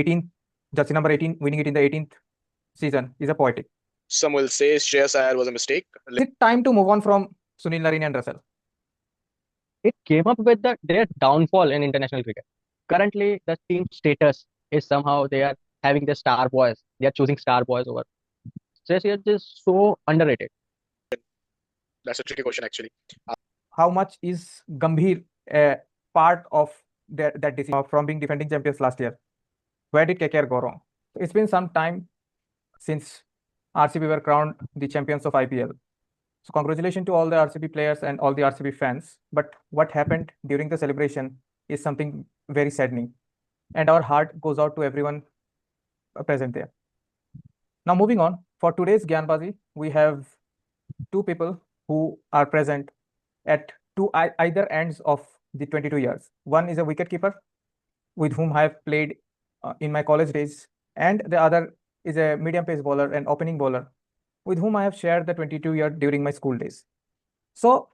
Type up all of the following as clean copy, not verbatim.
18th, jersey number 18, winning it in the 18th season is a poetic. Some will say Shreyash Iyer was a mistake. Is it time to move on from Sunil Narine and Russell? It came up with their downfall in international cricket. Currently, the team status is somehow they are having the star boys. They are choosing star boys over. Shreyash Iyer is so underrated. That's a tricky question, actually. How much is Gambhir a part of that decision from being defending champions last year? Where did KKR go wrong? It's been some time since RCB were crowned the champions of IPL. So congratulations to all the RCB players and all the RCB fans. But what happened during the celebration is something very saddening. And our heart goes out to everyone present there. Now moving on, for today's Gyanbaazi, we have two people who are present at either ends of the 22 years. One is a wicketkeeper with whom I have played in my college days, and the other is a medium pace bowler and opening bowler with whom I have shared the 22 year during my school days. So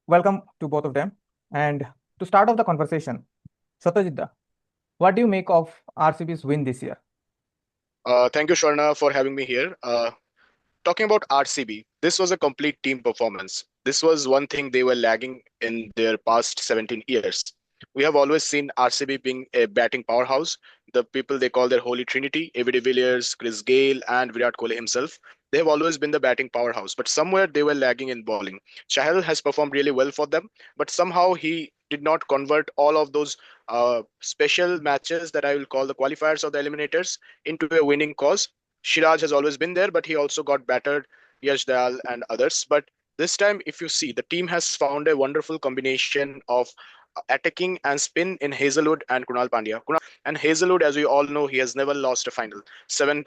welcome to both of them. And to start off the conversation, Satyajit, what do you make of RCB's win this year? Thank you, Sharna, for having me here. Talking about RCB, this was a complete team performance. This was one thing they were lagging in their past 17 years. We have always seen RCB being a batting powerhouse. The people they call their Holy Trinity, A.B. de Villiers, Chris Gale, and Virat Kohli himself, they have always been the batting powerhouse. But somewhere they were lagging in bowling. Chahal has performed really well for them, but somehow he did not convert all of those special matches that I will call the qualifiers or the eliminators into a winning cause. Shiraj has always been there, but he also got battered, Yash Dayal and others. But this time, if you see, the team has found a wonderful combination of attacking and spin in Hazelwood and Kunal Pandya. And Hazelwood, as we all know, he has never lost a final. Seven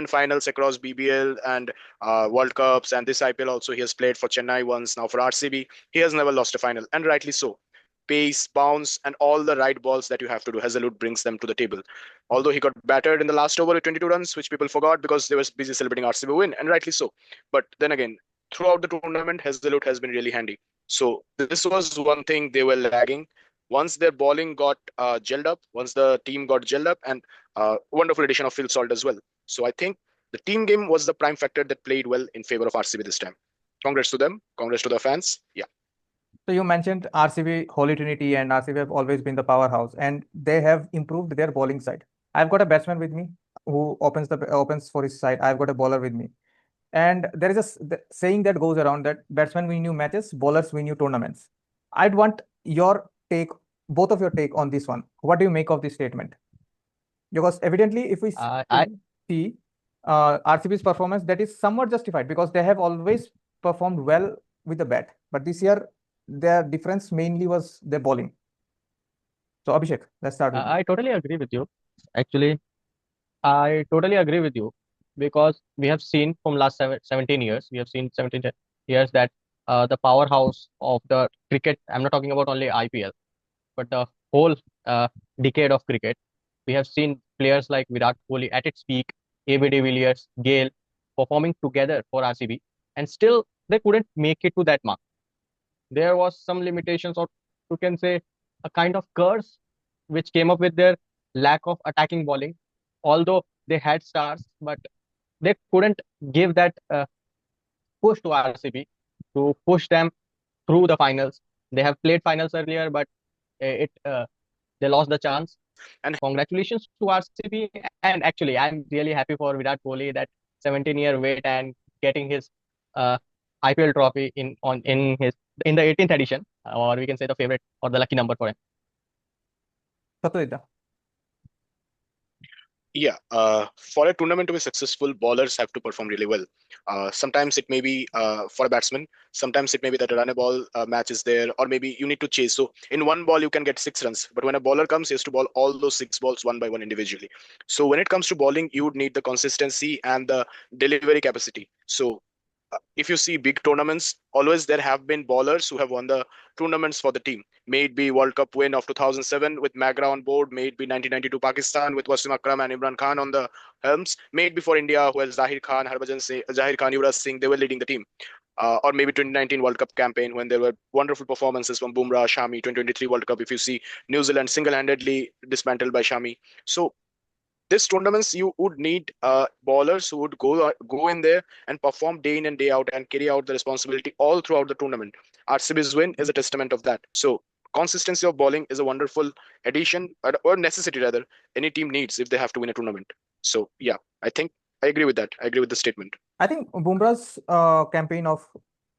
finals across BBL and World Cups, and this IPL also he has played for Chennai once. Now for RCB, he has never lost a final, and rightly so. Pace, bounce, and all the right balls that you have to do, Hazelwood brings them to the table. Although he got battered in the last over with 22 runs, which people forgot because they were busy celebrating RCB win, and rightly so. But then again, throughout the tournament, Hazelwood has been really handy. So this was one thing they were lagging. Once their bowling got gelled up, once the team got gelled up, and wonderful addition of Phil Salt as well. So I think the team game was the prime factor that played well in favor of RCB this time. Congrats to them. Congrats to the fans. Yeah. So you mentioned RCB, Holy Trinity, and RCB have always been the powerhouse, and they have improved their bowling side. I've got a batsman with me who opens for his side. I've got a bowler with me, and there is a saying that goes around that batsmen win you matches, bowlers win you tournaments. I'd want your take, both of your take on this one. What do you make of this statement? Because evidently, if we see RCB's performance, that is somewhat justified because they have always performed well with the bat, but this year their difference mainly was their bowling. So Abhishek, let's start with you. I totally agree with you. Actually, I totally agree with you because we have seen from last 17 years, we have seen 17 years that the powerhouse of the cricket, I'm not talking about only IPL, but the whole decade of cricket, we have seen players like Virat Kohli at its peak, A.B. de Villiers, Gill, performing together for RCB, and still they couldn't make it to that mark. There was some limitations, or you can say a kind of curse, which came up with their lack of attacking bowling. Although they had stars, but they couldn't give that push to RCB to push them through the finals. They have played finals earlier, but they lost the chance. And congratulations to RCB. And actually, I'm really happy for Virat Kohli that 17-year wait and getting his IPL trophy in the 18th edition, or we can say the favorite or the lucky number for him. Satyajit. Yeah, for a tournament to be successful, bowlers have to perform really well. Sometimes it may be for a batsman, sometimes it may be that a run a ball match is there, or maybe you need to chase. So in one ball, you can get 6 runs, but when a bowler comes, he has to bowl all those 6 balls one by one individually. So when it comes to bowling, you would need the consistency and the delivery capacity. So if you see big tournaments, always there have been bowlers who have won the tournaments for the team. May it be World Cup win of 2007 with Magra on board, may it be 1992 Pakistan with Wasim Akram and Imran Khan on the helms, may it be for India who has Zahir Khan, Yuvraj Singh, they were leading the team. or maybe 2019 World Cup campaign when there were wonderful performances from Bumrah, Shami. 2023 World Cup, if you see New Zealand single-handedly dismantled by Shami. So this tournaments you would need bowlers who would go in there and perform day in and day out and carry out the responsibility all throughout the tournament. RCB's win is a testament of that. So consistency of bowling is a wonderful addition or necessity rather any team needs if they have to win a tournament. So yeah, I think I agree with that. I agree with the statement. I think Bumrah's campaign of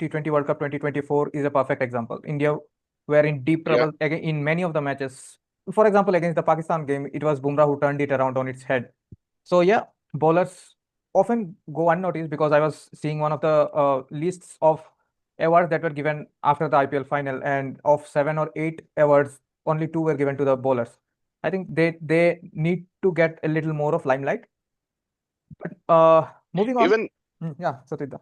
T20 World Cup 2024 is a perfect example. India were in deep Yeah, trouble again in many of the matches. For example, against the Pakistan game, it was Bumrah who turned it around on its head. So yeah, bowlers often go unnoticed because I was seeing one of the lists of awards that were given after the IPL final, and of 7 or 8 awards, only 2 were given to the bowlers. I think they need to get a little more of limelight. But moving on, even yeah, Satya.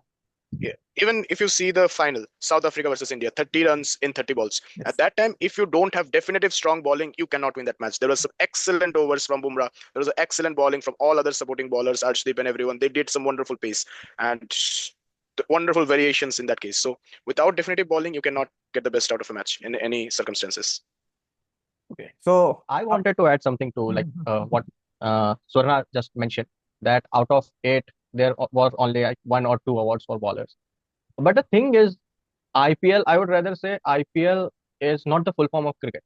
yeah, even if you see the final, South Africa versus India, 30 runs in 30 balls. Yes. At that time, if you don't have definitive strong bowling, you cannot win that match. There was some excellent overs from Bumrah. There was excellent bowling from all other supporting bowlers, Arshdeep and everyone. They did some wonderful pace and wonderful variations in that case. So without definitive bowling, you cannot get the best out of a match in any circumstances. Okay. So I wanted to add something to what Swarna just mentioned, that out of 8, there was only like 1 or 2 awards for bowlers. But the thing is, IPL, I would rather say IPL is not the full form of cricket.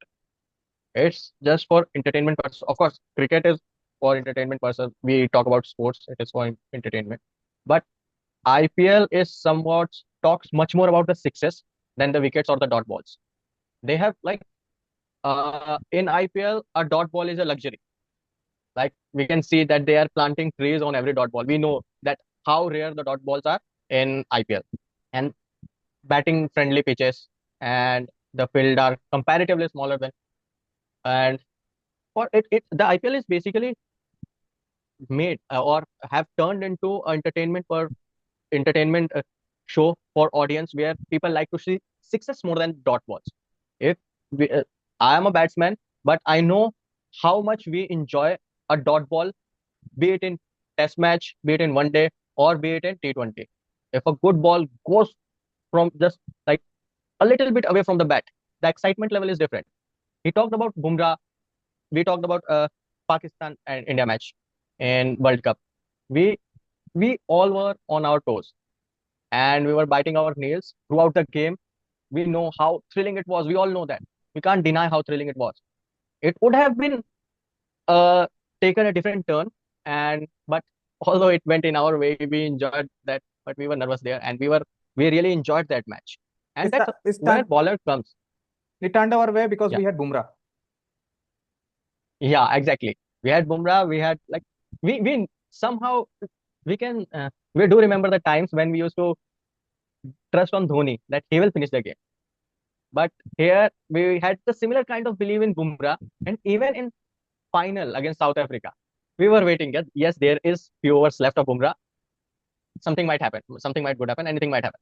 It's just for entertainment purposes. Of course, cricket is for entertainment purposes. We talk about sports, it is for entertainment. But IPL is somewhat talks much more about the sixes than the wickets or the dot balls. They have in IPL, a dot ball is a luxury. Like we can see that they are planting trees on every dot ball. We know that how rare the dot balls are in IPL, and batting friendly pitches and the field are comparatively smaller than, and for it the IPL is basically made or have turned into entertainment for entertainment show for audience where people like to see sixes more than dot balls. If I am a batsman, but I know how much we enjoy a dot ball, be it in test match, be it in one day, or be it in T20. If a good ball goes from just like a little bit away from the bat, the excitement level is different. He talked about Bumrah. We talked about Pakistan and India match in World Cup. We we all were on our toes and we were biting our nails throughout the game. We know how thrilling it was. We all know that. We can't deny how thrilling it was. It would have been uh, taken a different turn, and but although it went in our way, we enjoyed that. But we were nervous there, and we really enjoyed that match. And it's, that's it's where turned, bowler comes. it turned our way because Yeah, we had Bumrah. yeah, exactly. We had Bumrah. We had like we somehow we can we do remember the times when we used to trust on Dhoni that he will finish the game. But here we had the similar kind of belief in Bumrah, and even in final against South Africa, we were waiting. Yes, there is few overs left of Bumrah. Something might happen. Something might good happen. Anything might happen.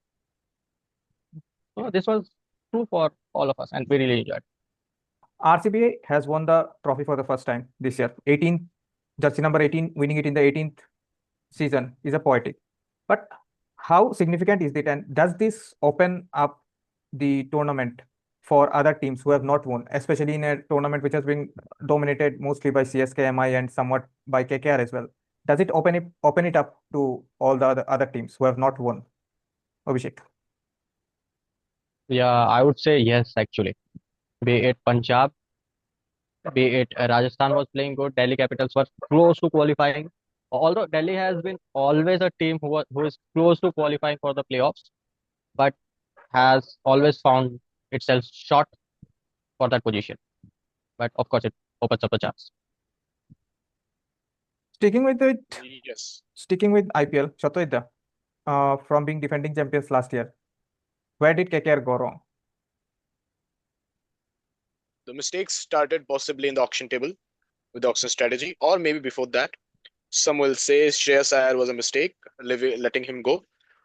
So this was true for all of us, and we really enjoyed. RCB has won the trophy for the first time this year. 18th, jersey number 18, winning it in the 18th season is a poetic. But how significant is it, and does this open up the tournament for other teams who have not won, especially in a tournament which has been dominated mostly by CSK, MI, and somewhat by KKR as well? Does it open it up to all the other teams who have not won? Abhishek. Yeah, I would say yes, actually. Be it Punjab, be it Rajasthan was playing good, Delhi Capitals were close to qualifying. Although Delhi has been always a team who is close to qualifying for the playoffs, but has always found itself short for that position. But of course, it opens up a chance. Sticking with it, Yes. sticking with IPL, Shatoida, from being defending champions last year, where did KKR go wrong? The mistakes started possibly in the auction table with the auction strategy, or maybe before that. Some will say Shreyas Iyer was a mistake, letting him go,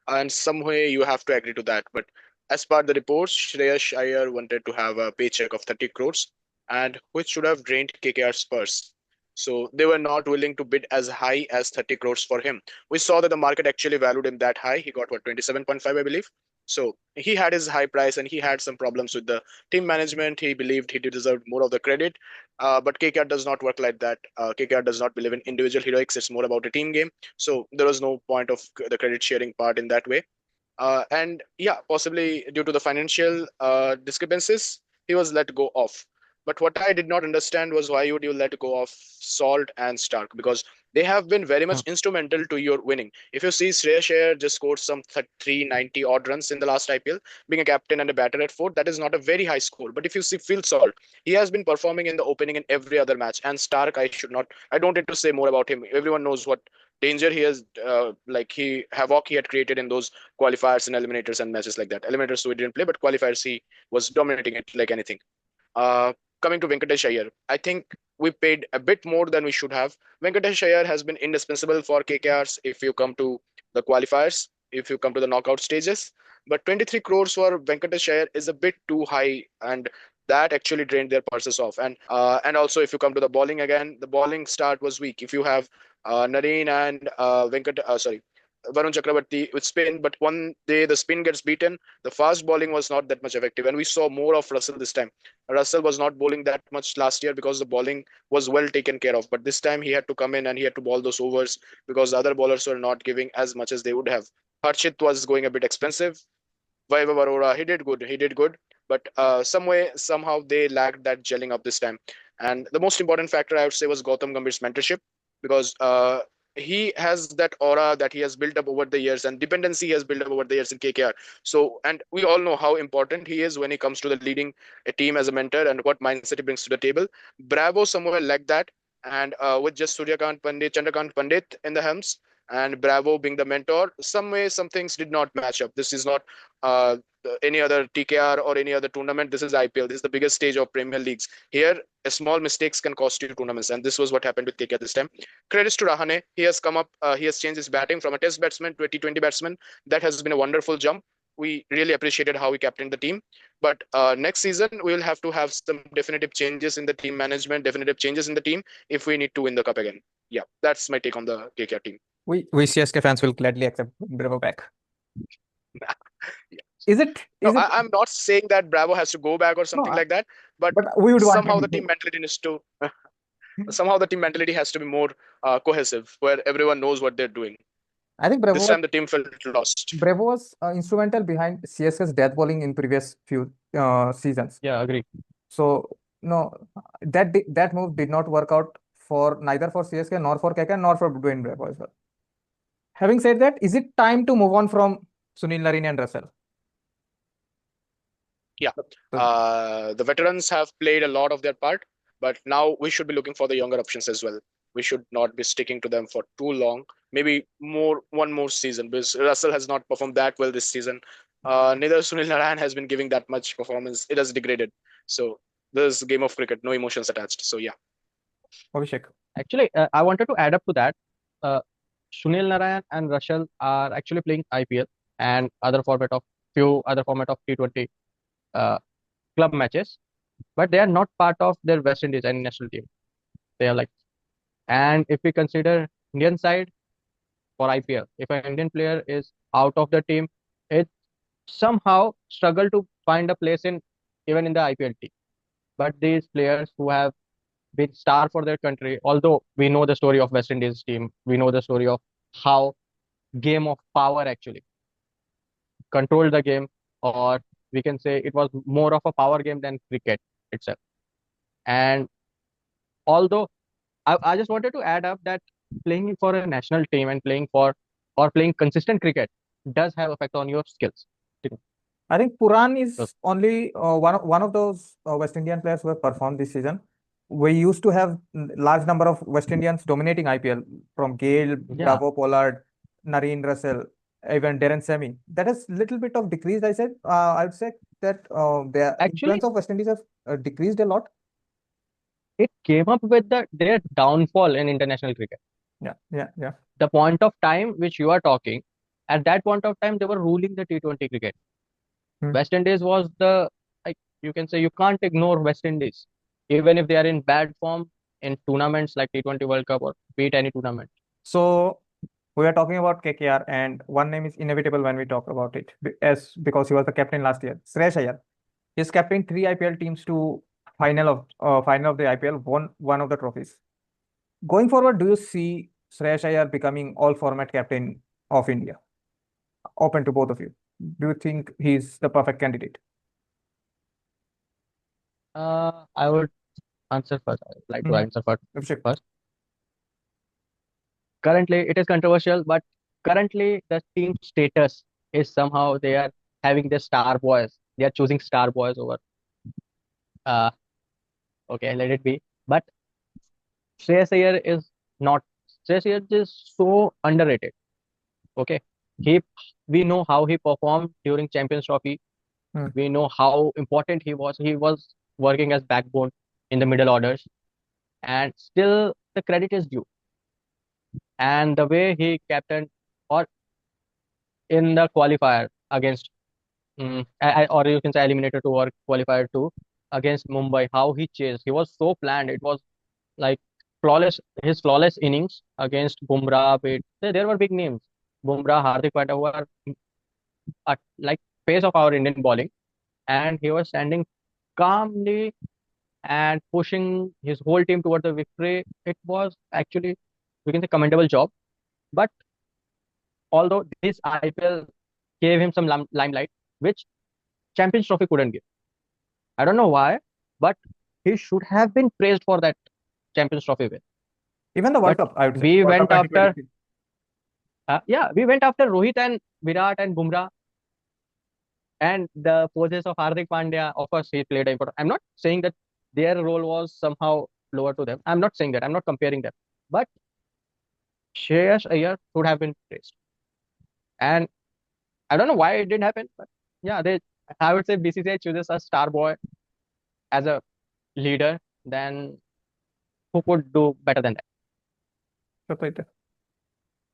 and some way you have to agree to that. But as per the reports, Shreyash Iyer wanted to have a paycheck of 30 crores, and which should have drained KKR's purse. So they were not willing to bid as high as 30 crores for him. We saw that the market actually valued him that high. He got what, 27.5, I believe. So he had his high price and he had some problems with the team management. He believed he deserved more of the credit. But KKR does not work like that. KKR does not believe in individual heroics. It's more about a team game. So there was no point of the credit sharing part in that way. And yeah, possibly due to the financial discrepancies, he was let go off. But what I did not understand was why would you let go of Salt and Stark? Because they have been very much Hmm. instrumental to your winning. If you see, Shreyash Iyer just scored some 390 odd runs in the last IPL, being a captain and a batter at fourth. That is not a very high score. But if you see Phil Salt, he has been performing in the opening in every other match. And Stark, I don't need to say more about him. Everyone knows what danger he has, havoc he had created in those qualifiers and eliminators and matches like that. Eliminators, so he didn't play, but qualifiers, he was dominating it like anything. Uh, Coming to Venkatesh Iyer, I think we paid a bit more than we should have. Venkatesh Iyer has been indispensable for KKRs if you come to the qualifiers, if you come to the knockout stages. But 23 crores for Venkatesh Iyer is a bit too high, and that actually drained their purses off. And also, if you come to the bowling again, the bowling start was weak. If you have Nareen and Varun Chakravarti with spin, but one day the spin gets beaten, the fast bowling was not that much effective, and we saw more of Russell this time. Russell was not bowling that much last year because the bowling was well taken care of. But this time he had to come in and he had to bowl those overs because the other bowlers were not giving as much as they would have. Harshit was going a bit expensive. Vaibhav Arora, he did good. He did good. But some way, somehow they lacked that gelling up this time. And the most important factor I would say was Gautam Gambhir's mentorship because he has that aura that he has built up over the years and dependency he has built up over the years in KKR. So, and we all know how important he is when he comes to the leading a team as a mentor and what mindset he brings to the table. Bravo somewhere like that. And with just Chandrakant Pandit in the helms, and Bravo being the mentor, some way, some things did not match up. This is not uh, any other TKR or any other tournament. This is IPL. This is the biggest stage of Premier Leagues. Here, a small mistakes can cost you tournaments, and this was what happened with KKR this time. Credits to Rahane. He has come up. He has changed his batting from a Test batsman to a T20 batsman. That has been a wonderful jump. We really appreciated how he captained the team. But next season, we will have to have some definitive changes in the team management, definitive changes in the team if we need to win the cup again. Yeah, that's my take on the KKR team. We CSK fans will gladly accept Bravo back. Yeah. Is it? No, Is it? I'm not saying that Bravo has to go back or No, something like that, but but we would want somehow him the team to. mentality needs to somehow the team mentality has to be more cohesive, where everyone knows what they're doing. I think This time the team felt lost. Bravo was instrumental behind CSK's death bowling in previous few seasons. Yeah, agree. So no, that move did not work out for neither for CSK nor for KK nor for Dwayne Bravo as well. Having said that, is it time to move on from Sunil Narine and Russell? Yeah, So, the veterans have played a lot of their part, but now we should be looking for the younger options as well. We should not be sticking to them for too long. Maybe one more season because Russell has not performed that well this season. Neither Sunil Narayan has been giving that much performance. It has degraded. So this is a game of cricket, no emotions attached. So yeah. Abhishek. Actually, I wanted to add up to that. Uh, Sunil Narayan and Russell are actually playing IPL and few other format of T20 uh, club matches, but they are not part of their West Indies and national team. They are like, and if we consider Indian side for IPL, if an Indian player is out of the team, it somehow struggle to find a place in even in the IPL team. But these players who have been star for their country, although we know the story of West Indies team, we know the story of how game of power actually controlled the game, or we can say it was more of a power game than cricket itself. And although I just wanted to add up that playing for a national team and playing consistent cricket does have effect on your skills. I think Puran So, is only one of those West Indian players who have performed this season. We used to have large number of West Indians dominating IPL from Gale, yeah, Bravo, Pollard, Nareen Russell, even Darren Sammy. That has little bit of decreased. I would say that the actually, influence of West Indies have decreased a lot. it came up with their downfall in international cricket. Yeah, yeah, yeah. The point of time which you are talking, at that point of time, they were ruling the T20 cricket. Hmm. West Indies was the, like, you can say you can't ignore West Indies, even if they are in bad form in tournaments like T20 World Cup or beat any tournament. So We are talking about KKR, and one name is inevitable when we talk about it, because he was the captain last year. Shreyash Iyer. He's captained three IPL teams to final of the IPL, won one of the trophies. Going forward, do you see Shreyash Iyer becoming all format captain of India? Open to both of you. Do you think he's the perfect candidate? I would answer first. I would like to Mhm. answer first. Abhishek. First, currently it is controversial, but currently the team status is somehow they are having the star boys. They are choosing star boys over. Uh, okay, let it be. But Shreyas Iyer is not. Shreyas Iyer is so underrated. Okay, he we know how he performed during Champions Trophy. Hmm. We know how important he was. He was working as backbone in the middle orders, and still the credit is due. And the way he captained or in the qualifier against or you can say eliminator two or qualifier two against Mumbai, how he chased. He was so planned. It was like flawless. His flawless innings against Bumrah. There were big names. Bumrah, Hardik Pandya were like face of our Indian bowling, and he was standing calmly and pushing his whole team toward the victory. It was actually, we can say, commendable job. But although this IPL gave him some limelight, which Champions Trophy couldn't give. I don't know why, but he should have been praised for that Champions Trophy win. Even the World But Cup, I would say. we World Cup went after, 2023. we went after Rohit and Virat and Bumrah and the poses of Hardik Pandya. Of course, he played important. I'm not saying that their role was somehow lower to them. I'm not saying that. I'm not comparing them. But Shreyash Iyer should have been praised. And I don't know why it didn't happen, but yeah, I would say BCCI chooses a star boy as a leader, then who could do better than that? Satya.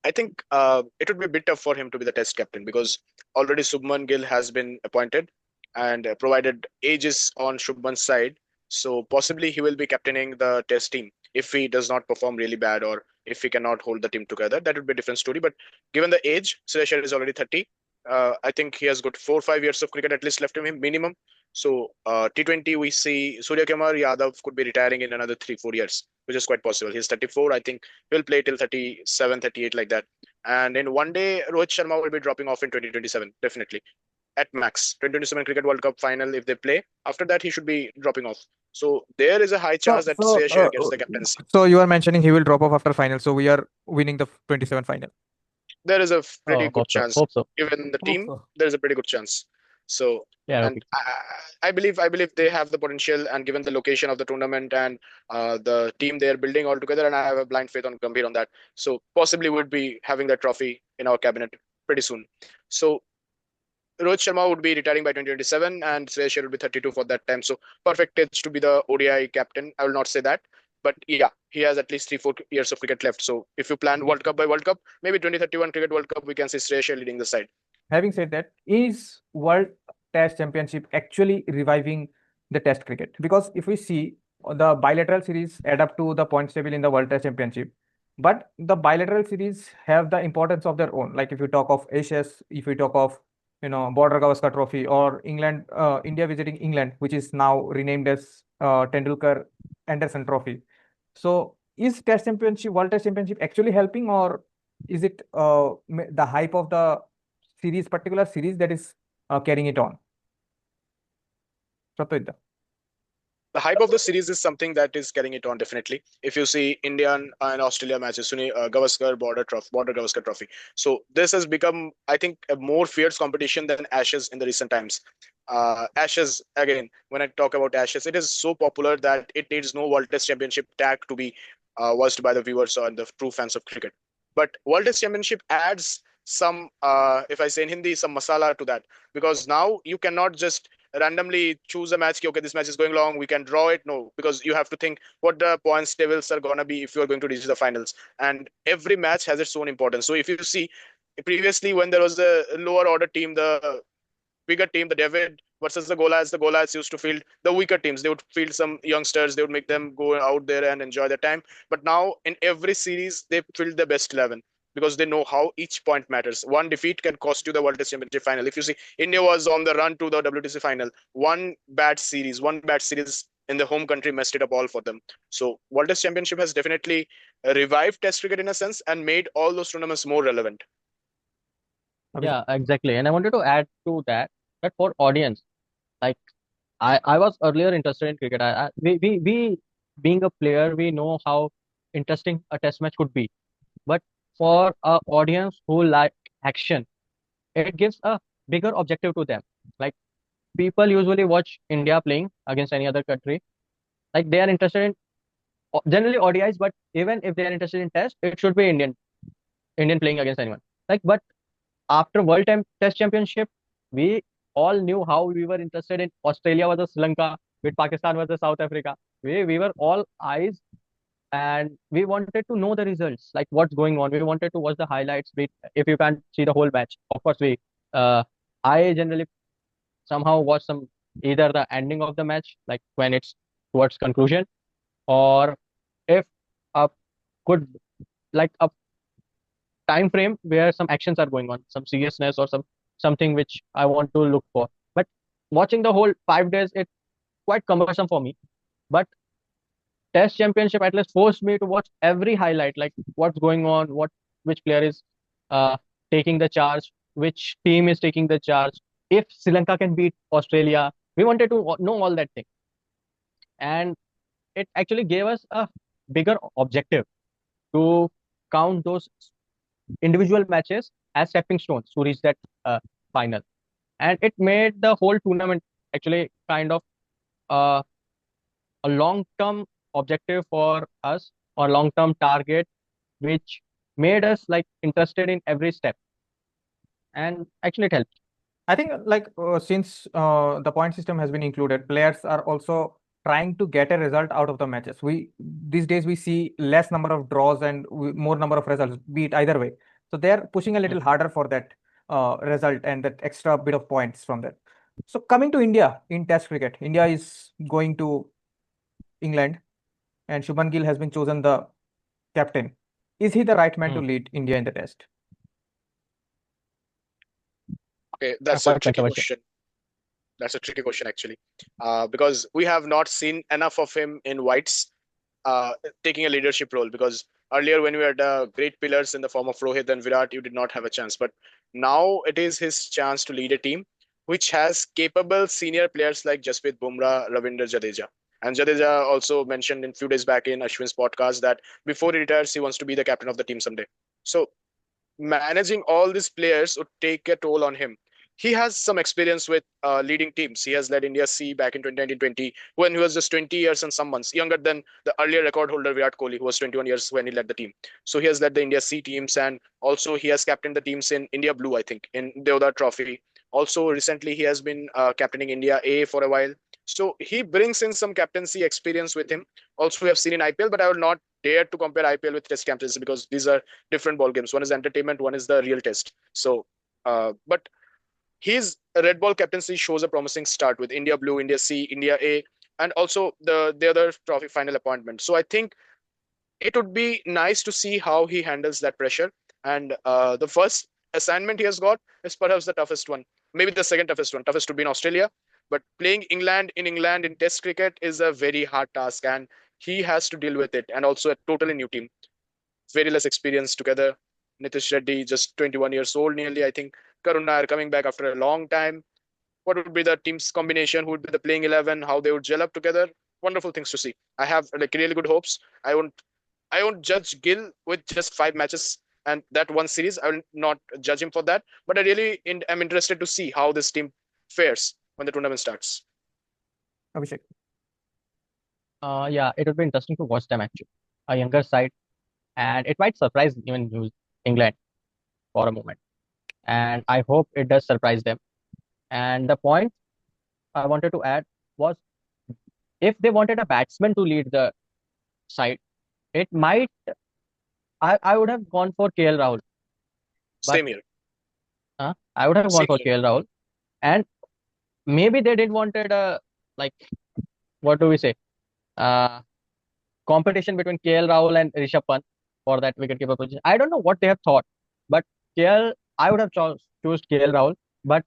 I think it would be a bit tough for him to be the test captain because already Shubman Gill has been appointed and provided ages on Shubman's side. So possibly he will be captaining the test team if he does not perform really bad or if he cannot hold the team together. That would be a different story. But given the age, Suresh Iyer is already 30. I think he has got 4 or 5 years of cricket at least left in him minimum. So T20 we see Surya Kumar Yadav could be retiring in another 3 4 years, which is quite possible. He's 34. I think he'll play till 37, 38 like that. And in one day, Rohit Sharma will be dropping off in 2027, definitely. At max. 2027 Cricket World Cup final, if they play. After that, he should be dropping off. So there is a high chance So, that so, Shreyash uh, Iyer gets the captaincy. so you are mentioning he will drop off after final. So we are winning the 27 final. There is a pretty Oh, good hope so. chance. Hope so. Given the Hope team, so. there is a pretty good chance. So, Yeah, and okay. I believe they have the potential, and given the location of the tournament and the team they are building all together, and I have a blind faith on Gambhir on that. So possibly would be having that trophy in our cabinet pretty soon. So Rohit Sharma would be retiring by 2027, and Shreyash Iyer will be 32 for that time. So perfect age to be the ODI captain. I will not say that, but yeah, he has at least 3 4 years of cricket left. So if you plan World Cup by World Cup, maybe 2031 Cricket World Cup, we can see Shreyash Iyer leading the side. Having said that, is World Test Championship actually reviving the Test cricket? Because if we see the bilateral series add up to the points table in the World Test Championship, but the bilateral series have the importance of their own. Like if you talk of Ashes, if we talk of Border Gavaskar Trophy or England, India visiting England, which is now renamed as Tendulkar Anderson Trophy. So is Test Championship, World Test Championship actually helping, or is it the hype of the particular series that is carrying it on? Satyajit. The hype of the series is something that is carrying it on definitely. If you see Indian and Australia matches, Gavaskar Border Gavaskar Trophy. So this has become, I think, a more fierce competition than Ashes in the recent times. Ashes again, when I talk about Ashes, it is so popular that it needs no World Test Championship tag to be watched by the viewers or the true fans of cricket. But World Test Championship adds some, if I say in Hindi, some masala to that, because now you cannot just randomly choose a match. Okay, this match is going long, we can draw it. No, because you have to think what the points tables are gonna be if you are going to reach the finals, and every match has its own importance. So if you see previously when there was a lower order team, the bigger team, the David versus the Goliaths used to field the weaker teams. They would field some youngsters, they would make them go out there and enjoy their time. But now in every series they field the best 11, because they know how each point matters. One defeat can cost you the World Test Championship final. If you see, India was on the run to the WTC final. One bad series in the home country messed it up all for them. So World Test Championship has definitely revived Test cricket in a sense and made all those tournaments more relevant. Abhishek. Yeah, exactly. And I wanted to add to that that for audience, like I was earlier interested in cricket. We being a player, we know how interesting a test match could be. But for a audience who like action, it gives a bigger objective to them. Like people usually watch India playing against any other country. Like they are interested in generally ODIs, but even if they are interested in test, it should be Indian playing against anyone. Like, but after Test Championship, we all knew how we were interested in Australia versus Sri Lanka, with Pakistan versus South Africa. We were all eyes, and we wanted to know the results, like what's going on. We wanted to watch the highlights. If you can't see the whole match, of course, uh, I generally somehow watch some either the ending of the match, like when it's towards conclusion, or if a good like a time frame where some actions are going on, some seriousness or something which I want to look for. But watching the whole 5 days, it's quite cumbersome for me. But Test Championship at least forced me to watch every highlight, like what's going on, which player is uh, taking the charge, which team is taking the charge. If Sri Lanka can beat Australia, we wanted to know all that thing, and it actually gave us a bigger objective to count those individual matches as stepping stones to reach that final. And it made the whole tournament actually kind of uh, a long term objective for us or long term target, which made us like interested in every step. And actually, it helped. I think since the point system has been included, players are also trying to get a result out of the matches. We these days we see less number of draws and more number of results, be it either way. So they are pushing a Mm. little harder for that result and that extra bit of points from that. So coming to India in Test cricket, India is going to England, and Shubman Gill has been chosen the captain. Is he the right man to Mm. lead India in the Test? Okay, that's a Quite tricky controversial. question. That's a tricky question actually, because we have not seen enough of him in whites taking a leadership role. Because earlier, when we had great pillars in the form of Rohit and Virat, you did not have a chance. But now it is his chance to lead a team which has capable senior players like Jasprit Bumrah, Ravindra Jadeja. And Jadeja also mentioned in few days back in Ashwin's podcast that before he retires, he wants to be the captain of the team someday. So managing all these players would take a toll on him. He has some experience with leading teams. He has led India C back in 2020 when he was just 20 years and some months younger than the earlier record holder Virat Kohli, who was 21 years when he led the team. So he has led the India C teams, and also he has captained the teams in India Blue, I think, in Deodar Trophy. Also, recently he has been captaining India A for a while. So he brings in some captaincy experience with him. Also, we have seen in IPL, but I will not dare to compare IPL with Test captaincy because these are different ball games. One is entertainment, one is the real test. So, but his red ball captaincy shows a promising start with India Blue, India C, India A, and also the other trophy final appointment. So I think it would be nice to see how he handles that pressure. And the first assignment he has got is perhaps the toughest one, maybe the second toughest one. Toughest to be in Australia, but playing England in Test cricket is a very hard task, and he has to deal with it. And also a totally new team, very less experience together. Nitish Reddy, just 21 years old nearly, I think. Karun Nair coming back after a long time. What would be the team's combination? Who would be the playing 11? How they would gel up together? Wonderful things to see. I have like really good hopes. I won't judge Gill with just 5 matches and that one series. I will not judge him for that. But I really am interested to see how this team fares when the tournament starts. Abhishek. Yeah, it would be interesting to watch them actually. A younger side, and it might surprise even England for a moment. And I hope it does surprise them. And the point I wanted to add was if they wanted a batsman to lead the side, it might I would have gone for KL Rahul, but Same here. I would have gone Same for here. KL Rahul, and maybe they didn't wanted a like what do we say? Uh, Competition between KL Rahul and Rishabh Pant for that wicketkeeper position. I don't know what they have thought, but KL, I would have choose KL Rahul. But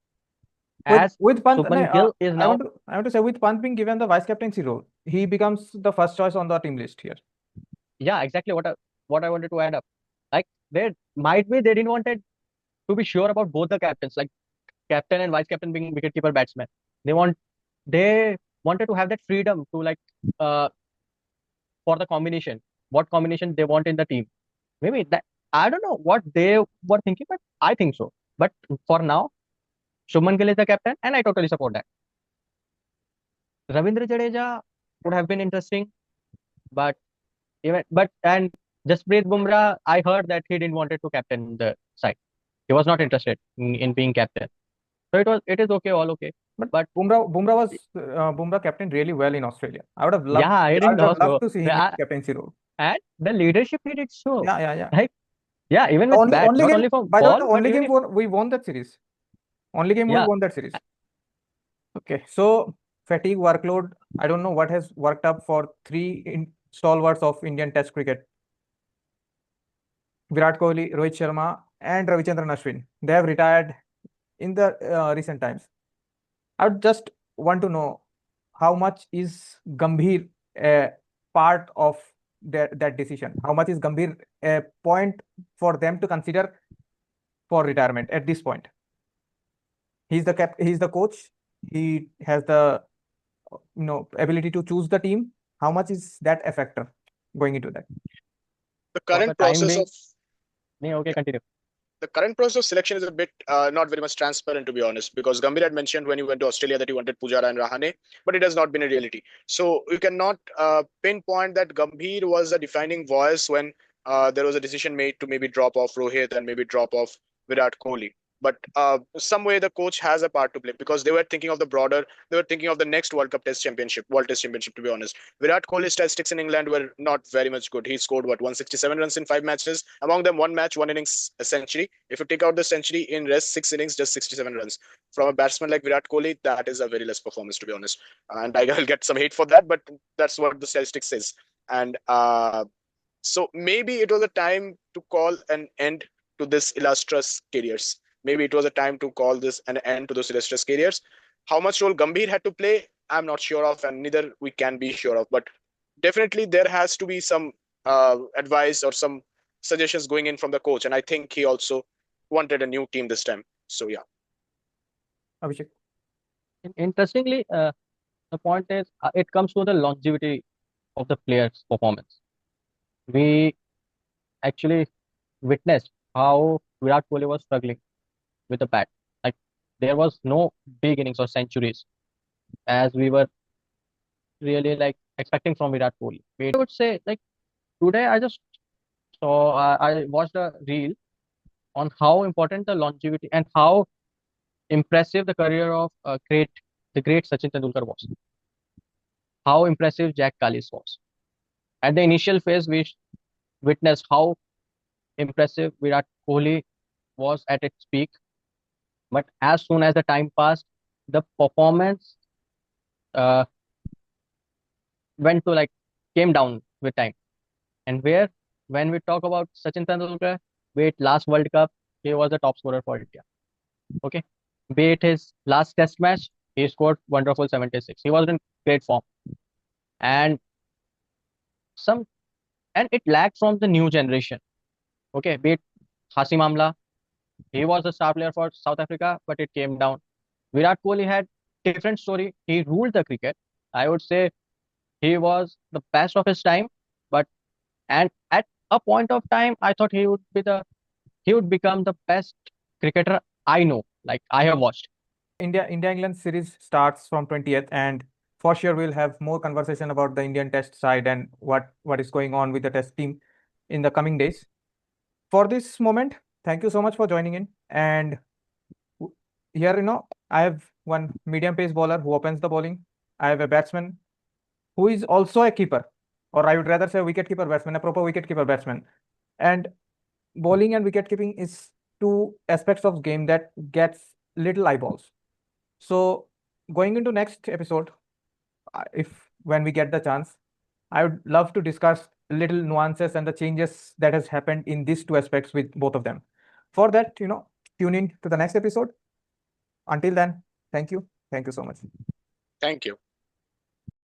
as with Pant, Shubman Gill is now, I want to say with Pant being given the vice captaincy role, he becomes the first choice on the team list here. yeah, exactly what I wanted to add up. Like they might be they didn't wanted to be sure about both the captains, like captain and vice captain being wicketkeeper batsman. They wanted to have that freedom to like uh for the combination, what combination they want in the team. Maybe that I don't know what they were thinking, but I think so. But for now, Shubman Gill is the captain, and I totally support that. Ravindra Jadeja would have been interesting, but and Jasprit Bumrah, I heard that he didn't wanted to captain the side. He was not interested in being captain. So it is okay, all okay. But Bumrah captained really well in Australia. yeah, I I didn't would know have loved so. to see him in captaincy role. And the leadership he did so. Yeah. Like yeah, even The with bat, only not game, only for by the way, ball, the but only even game we won that series. Only game we yeah, won that series. Okay, so fatigue, workload. I don't know what has worked up for stalwarts of Indian Test cricket: Virat Kohli, Rohit Sharma, and Ravichandran Ashwin. They have retired in the recent times. I would just want to know how much is Gambhir a part of that decision? How much is Gambhir a point for them to consider for retirement at this point? He's the coach. He has the ability to choose the team. How much is that a factor going into that? The for the current time process being. of Yeah, okay, continue. the current process of selection is a bit not very much transparent, to be honest, because Gambhir had mentioned when he went to Australia that he wanted Pujara and Rahane, but it has not been a reality. So you cannot pinpoint that Gambhir was a defining voice when there was a decision made to maybe drop off Rohit and maybe drop off Virat Kohli. But some way the coach has a part to play because they were thinking of the next World Test Championship, to be honest. Virat Kohli's statistics in England were not very much good. He scored 167 runs in 5 matches. Among them, one match, one innings, a century. If you take out the century in rest, 6 innings, just 67 runs. From a batsman like Virat Kohli, that is a very less performance, to be honest. And I will get some hate for that, but that's what the statistics says. And so maybe it was a time to call an end to this illustrious careers. Maybe it was a time to call this an end to those illustrious careers. How much role Gambhir had to play, I'm not sure of, and neither we can be sure of. But definitely there has to be some advice or some suggestions going in from the coach, and I think he also wanted a new team this time. So yeah, Abhishek. Interestingly, the point is it comes to the longevity of the player's performance. We actually witnessed how Virat Kohli was struggling with the bat. Like there was no big innings or centuries as we were really like expecting from Virat Kohli. I would say like today I just saw I watched a reel on how important the longevity and how impressive the career of the great Sachin Tendulkar was. How impressive Jack Callis was. At the initial phase, we witnessed how impressive Virat Kohli was at its peak. But as soon as the time passed, the performance uh, went to like came down with time. And when we talk about Sachin Tendulkar, be it last World Cup, he was the top scorer for India. Okay. Be it his last test match, he scored wonderful 76. He was in great form. And some it lacked from the new generation. Okay, be it Hasim Amla, he was a star player for South Africa, but it came down. Virat Kohli had different story. He ruled the cricket. I would say he was the best of his time, but and at a point of time, I thought he would become the best cricketer I know, like I have watched. India England series starts from 20th, and for sure we'll have more conversation about the Indian Test side and what is going on with the Test team in the coming days. For this moment, thank you so much for joining in. And here, I have one medium pace bowler who opens the bowling. I have a batsman who is also a keeper, or I would rather say a wicket-keeper batsman, a proper wicket-keeper batsman. And bowling and wicket-keeping is two aspects of game that gets little eyeballs. So going into next episode, if when we get the chance, I would love to discuss little nuances and the changes that has happened in these two aspects with both of them. For that, tune in to the next episode. Until then, thank you so much. Thank you.